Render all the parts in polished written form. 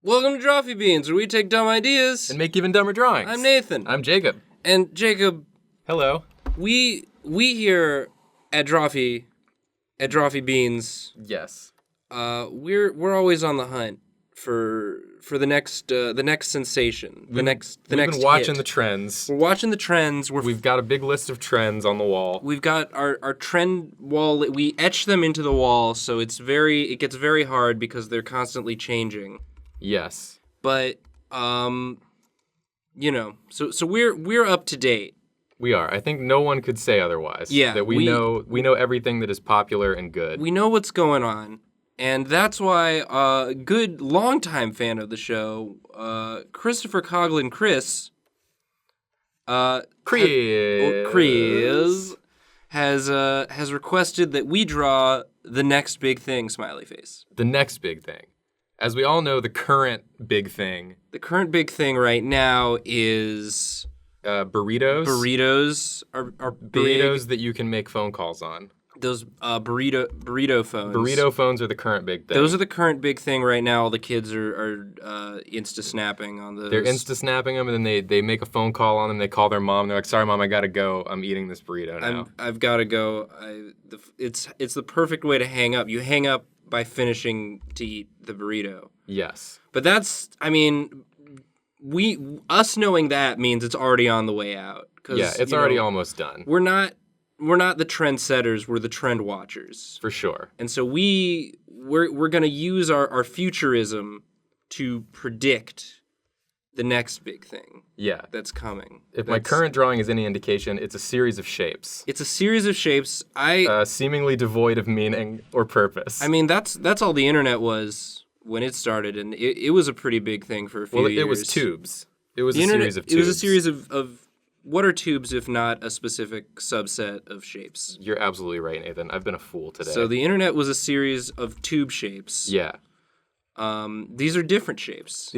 Welcome to Drawfee Beans, where we take dumb ideas and make even dumber drawings. I'm Nathan. I'm Jacob. And Jacob, hello. We here at Drawfee Beans. Yes. We're always on the hunt for the next sensation. We've been watching the trends. We're watching the trends. We've got a big list of trends on the wall. We've got our trend wall. We etch them into the wall, so it gets very hard because they're constantly changing. Yes. But so we're up to date. We are. I think no one could say otherwise. Yeah. That we know everything that is popular and good. We know what's going on. And that's why a good longtime fan of the show, Christopher Coughlin Chris has requested that we draw the next big thing, smiley face. The next big thing. As we all know, the current big thing. The current big thing right now is burritos. Burritos are big. Burritos that you can make phone calls on. Those burrito phones. Burrito phones are the current big thing. Those are the current big thing right now. All the kids are Insta-snapping on those. They're Insta-snapping them, and then they make a phone call on them. They call their mom. And they're like, "Sorry, Mom, I gotta go. I'm eating this burrito now. I've gotta go." It's the perfect way to hang up. You hang up by finishing to eat the burrito. Yes. But that's, us knowing that means it's already on the way out. Yeah, it's already almost done. We're not the trendsetters, we're the trend watchers. For sure. And so we're going to use our futurism to predict the next big thing. Yeah. That's coming. If my current drawing is any indication, it's a series of shapes. It's a series of shapes. Seemingly devoid of meaning or purpose. That's all the internet was when it started, and it was a pretty big thing for a few years. It was tubes. It was a series of tubes. It was a series of what are tubes if not a specific subset of shapes? You're absolutely right, Nathan. I've been a fool today. So the internet was a series of tube shapes. Yeah. These are different shapes.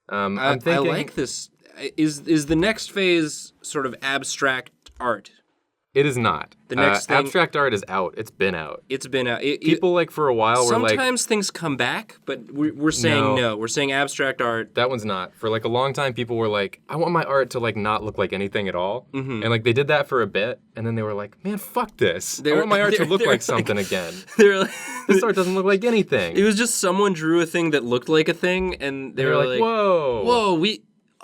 I'm thinking, I like this. Is the next phase sort of abstract art? It is not. The next thing, abstract art is out. It's been out. People for a while were like... Sometimes things come back, but we're saying no. We're saying abstract art. That one's not. For a long time, people were like, I want my art to not look like anything at all. Mm-hmm. And they did that for a bit, and then they were like, man, fuck this. I want my art to look like something again. This art doesn't look like anything. It was just someone drew a thing that looked like a thing, and they were like, whoa,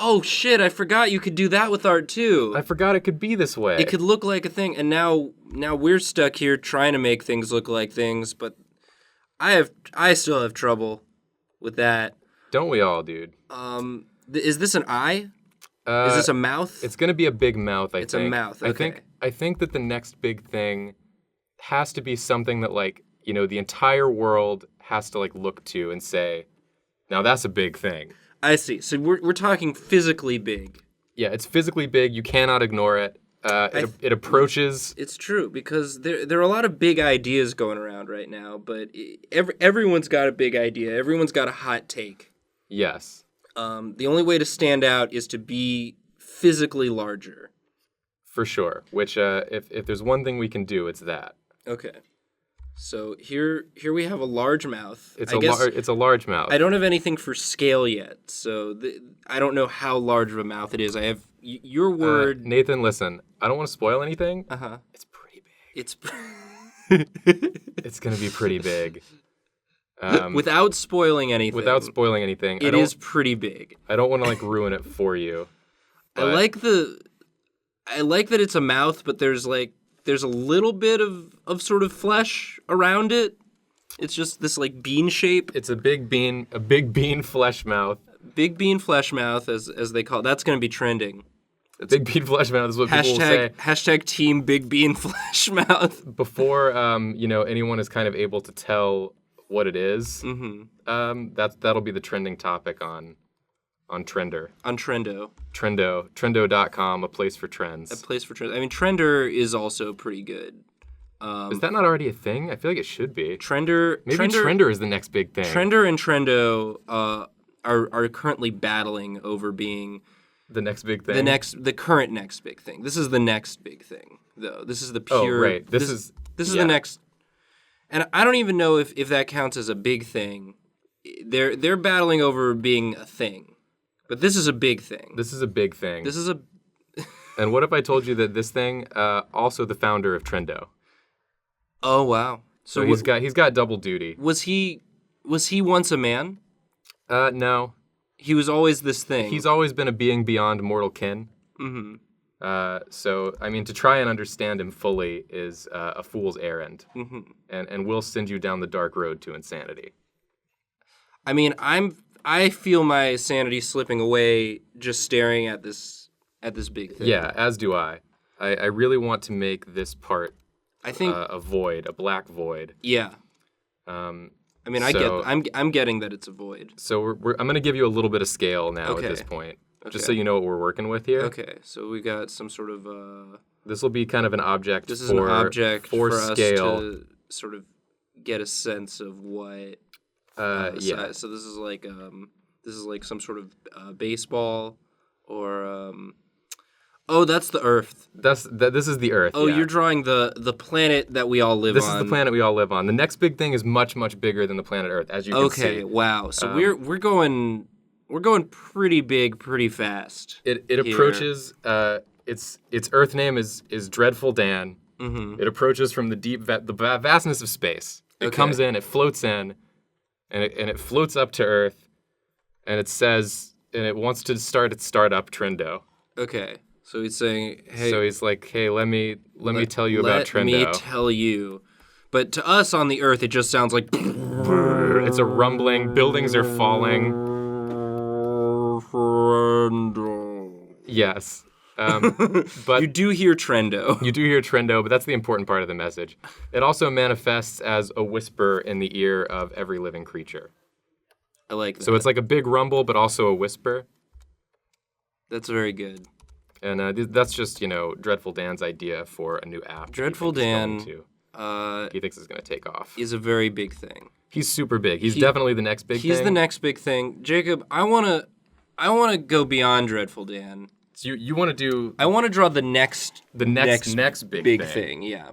oh shit, I forgot you could do that with art too. I forgot it could be this way. It could look like a thing, and now we're stuck here trying to make things look like things, but I still have trouble with that. Don't we all, dude? Is this an eye? Is this a mouth? It's gonna be a big mouth, I think. It's a mouth, okay. I think that the next big thing has to be something that the entire world has to look to and say, now that's a big thing. I see. So we're talking physically big. Yeah, it's physically big. You cannot ignore it. It approaches. It's true because there are a lot of big ideas going around right now, but everyone's got a big idea. Everyone's got a hot take. Yes. The only way to stand out is to be physically larger. For sure. Which if there's one thing we can do, it's that. Okay. So here we have a large mouth. It's a large mouth. I don't have anything for scale yet, so I don't know how large of a mouth it is. I have your word. Nathan, listen. I don't want to spoil anything. It's pretty big. It's gonna be pretty big. Without spoiling anything. It is pretty big. I don't want to ruin it for you. I like that it's a mouth, but there's a little bit of sort of flesh around it. It's just this bean shape. It's a big bean flesh mouth. Big bean flesh mouth, as they call it. That's going to be trending. Big bean flesh mouth is what people will say. Hashtag team big bean flesh mouth. Before anyone is kind of able to tell what it is, that'll be the trending topic on Trender. On Trendo. Trendo.com, a place for trends. A place for trends. Trender is also pretty good. Is that not already a thing? I feel like it should be. Trender is the next big thing. Trender and Trendo are currently battling over being the next big thing. The current next big thing. This is the next big thing, though. This is the pure. Oh, right. This is the next. And I don't even know if that counts as a big thing. they're battling over being a thing, but this is a big thing. This is a big thing. This is a. And what if I told you that this thing, also the founder of Trendo? Oh wow! So he's got double duty. Was he once a man? No. He was always this thing. He's always been a being beyond mortal kin. Mm-hmm. So, I mean, to try and understand him fully is a fool's errand, and will send you down the dark road to insanity. I mean, I feel my sanity slipping away just staring at this big thing. Yeah, as do I. I really want to make this part, I think, a void, a black void. Yeah. I mean, I'm getting that it's a void. So I'm going to give you a little bit of scale now at this point, just so you know what we're working with here. Okay, so we got some sort of. This will be kind of an object. This is an object for scale. us to sort of get a sense of what. Yeah. So this is like some sort of baseball, or. Oh, that's the Earth. This is the Earth. Oh, yeah. You're drawing the planet that we all live on. This is the planet we all live on. The next big thing is much, much bigger than the planet Earth, as you can see. Okay, wow. So we're going pretty big, pretty fast. It approaches. Its Earth name is Dreadful Dan. Mm-hmm. It approaches from the vastness of space. It comes in. It floats in, and it floats up to Earth, and it says, and it wants to start its startup Trendo. Okay. So he's saying, hey. So he's like, hey, let me tell you about Trendo. Let me tell you. But to us on the Earth, it just sounds like. It's a rumbling. Buildings are falling. Trendo. Yes. But you do hear Trendo. You do hear Trendo, but that's the important part of the message. It also manifests as a whisper in the ear of every living creature. I like that. So it's like a big rumble, but also a whisper. That's very good. And that's just, Dreadful Dan's idea for a new app. Dreadful Dan, he thinks it's going to take off. Is a very big thing. He's super big. He's definitely the next big thing. He's the next big thing. Jacob, I want to go beyond Dreadful Dan. So you want to do... I want to draw the next big thing, yeah.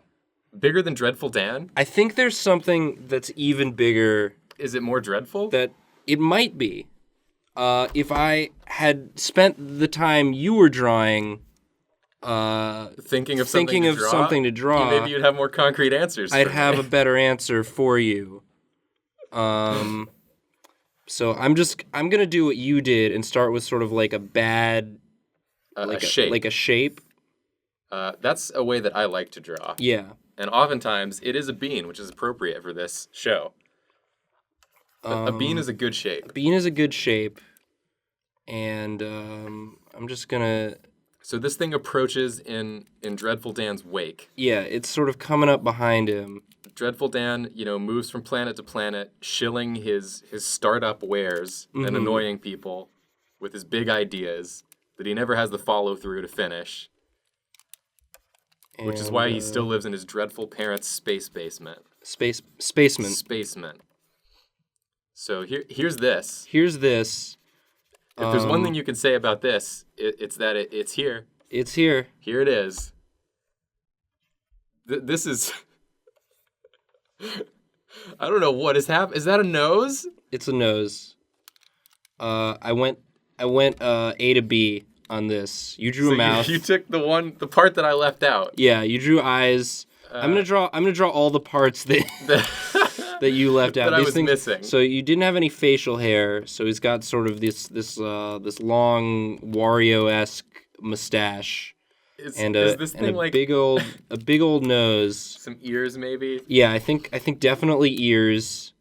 Bigger than Dreadful Dan? I think there's something that's even bigger. Is it more dreadful? That it might be. If I had spent the time you were drawing, thinking of something to draw, maybe you'd have more concrete answers. I'd have a better answer for you. So I'm gonna do what you did and start with sort of like a bad, shape. Like a shape. That's a way that I like to draw. Yeah. And oftentimes it is a bean, which is appropriate for this show. A bean is a good shape. A bean is a good shape, and I'm just gonna... So this thing approaches in Dreadful Dan's wake. Yeah, it's sort of coming up behind him. Dreadful Dan, moves from planet to planet, shilling his startup wares and annoying people with his big ideas that he never has the follow-through to finish. Which is why he still lives in his dreadful parents' space basement. Spaceman. So here's this. Here's this. If there's one thing you can say about this, it's that it's here. It's here. Here it is. This is... I don't know what is happening. Is that a nose? It's a nose. I went A to B on this. You drew a mouth. You took the part that I left out. Yeah, you drew eyes. I'm gonna draw all the parts that that you left out. That I was missing. So you didn't have any facial hair. So he's got sort of this long Wario-esque mustache. And is this thing like big old nose. Some ears maybe? Yeah, I think definitely ears.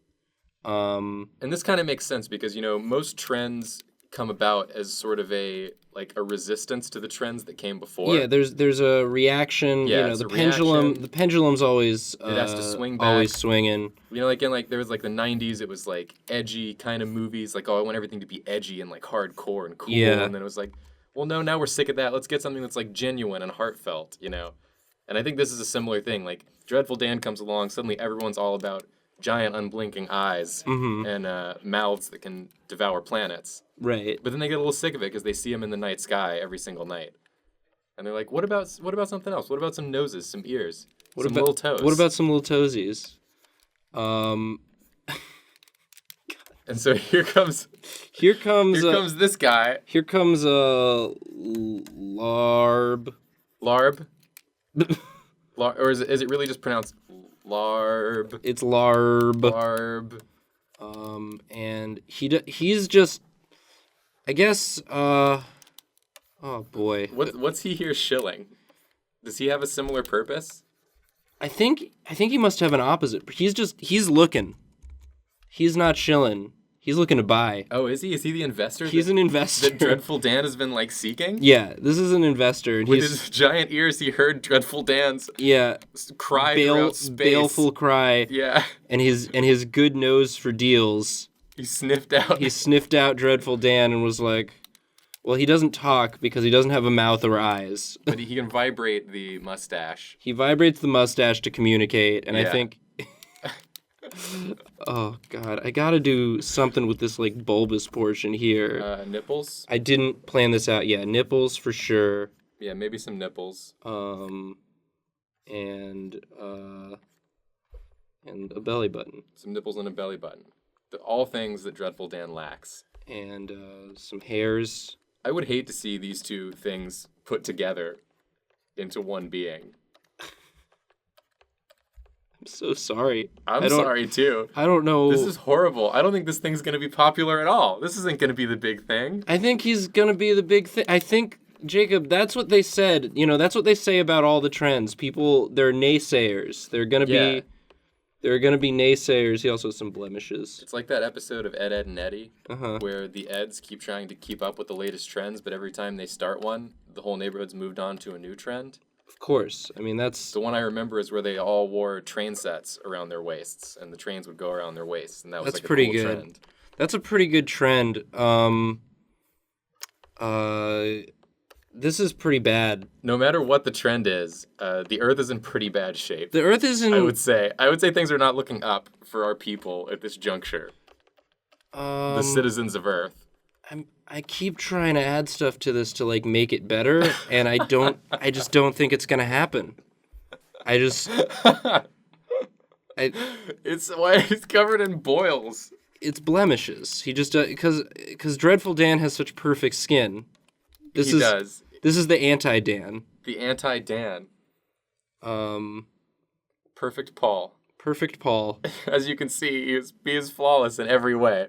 And this kind of makes sense because most trends come about as sort of a resistance to the trends that came before. Yeah, there's a reaction. Yeah, the pendulum. Reaction. The pendulum's always it has to swing back. Always swinging. There was the 90s. It was edgy kind of movies. I want everything to be edgy and hardcore and cool. Yeah. And then it was well, no, now we're sick of that. Let's get something that's genuine and heartfelt. And I think this is a similar thing. Dreadful Dan comes along. Suddenly everyone's all about giant unblinking eyes and mouths that can devour planets. Right. But then they get a little sick of it because they see him in the night sky every single night. And they're like, what about something else? What about some noses, some ears, some little toes? What about some little toesies? And so here comes this guy. Here comes Larb. Larb? Or is it really just pronounced Larb? It's Larb. Larb. And he's just, I guess, oh boy. What's he here shilling? Does he have a similar purpose? I think he must have an opposite. He's looking. He's not shilling. He's looking to buy. Oh, is he? Is he the investor? He's an investor. That Dreadful Dan has been, like, seeking? Yeah, this is an investor. And with his giant ears, he heard Dreadful Dan's cry throughout space. Baleful cry. Yeah. And his good nose for deals. He sniffed out Dreadful Dan and was like, well, he doesn't talk because he doesn't have a mouth or eyes. But he can vibrate the mustache. He vibrates the mustache to communicate, and I think... Oh, God. I gotta do something with this, like, bulbous portion here. Nipples? I didn't plan this out. Yeah, nipples for sure. Yeah, maybe some nipples. And a belly button. Some nipples and a belly button. All things that Dreadful Dan lacks. And some hairs. I would hate to see these two things put together into one being. I'm so sorry. I'm sorry, too. I don't know. This is horrible. I don't think this thing's going to be popular at all. This isn't going to be the big thing. I think he's going to be the big thing. I think, Jacob, that's what they said. You know, that's what they say about all the trends. People, they're naysayers. They're going to be... There are going to be naysayers. He also has some blemishes. It's like that episode of Ed, Edd and Eddy, where the Eds keep trying to keep up with the latest trends, but every time they start one, the whole neighborhood's moved on to a new trend. Of course. I mean, that's... The one I remember is where they all wore train sets around their waists, and the trains would go around their waists, and that was like a cool trend. That's a pretty good trend. This is pretty bad. No matter what the trend is, the Earth is in pretty bad shape. The Earth is in... I would say things are not looking up for our people at this juncture. The citizens of Earth. I keep trying to add stuff to this to, like, make it better, and I just don't think it's gonna happen. It's covered in boils. It's blemishes. He just because Dreadful Dan has such perfect skin. This is the anti-Dan. The anti-Dan. Perfect Paul. Perfect Paul. As you can see, he is flawless in every way.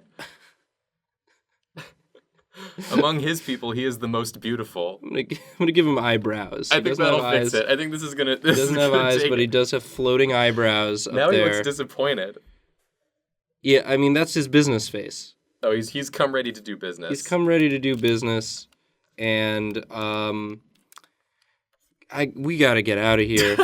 Among his people, he is the most beautiful. I'm gonna give him eyebrows. I think that'll fix it. I think this is gonna. He doesn't have eyes, but he does have floating eyebrows up there. Now he looks disappointed. Yeah, I mean that's his business face. Oh, he's come ready to do business. He's come ready to do business, and we gotta get out of here.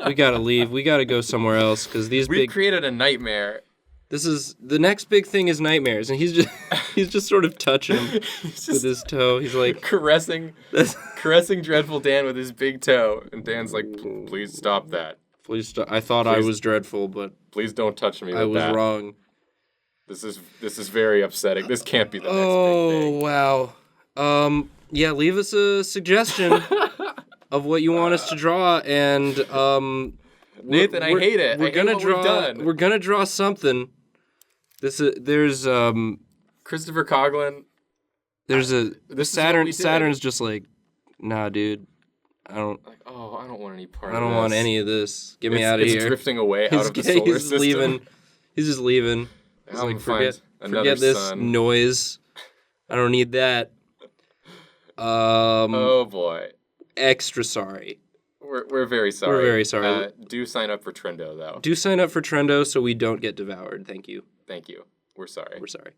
We gotta leave. We gotta go somewhere else because we've created a nightmare. This is the next big thing is nightmares, and he's just sort of touching him with his toe. He's like caressing Dreadful Dan with his big toe, and Dan's like, "Please stop that. Please stop. I thought I was dreadful, but please don't touch me. I was wrong. This is very upsetting. This can't be the next big thing." Oh wow. Yeah, leave us a suggestion of what you want us to draw, and Nathan, I hate it. We're gonna draw something. There's Christopher Coughlin. There's Saturn's just like, nah, dude. I don't want any part of this. I don't want any of this. Get me out of here. It's drifting away out of the solar system. He's just leaving. He's like, forget this sun. Noise. I don't need that. Oh boy. Extra sorry. We're very sorry. We're very sorry. Do sign up for Trendo, though. Do sign up for Trendo so we don't get devoured. Thank you. Thank you. We're sorry. We're sorry.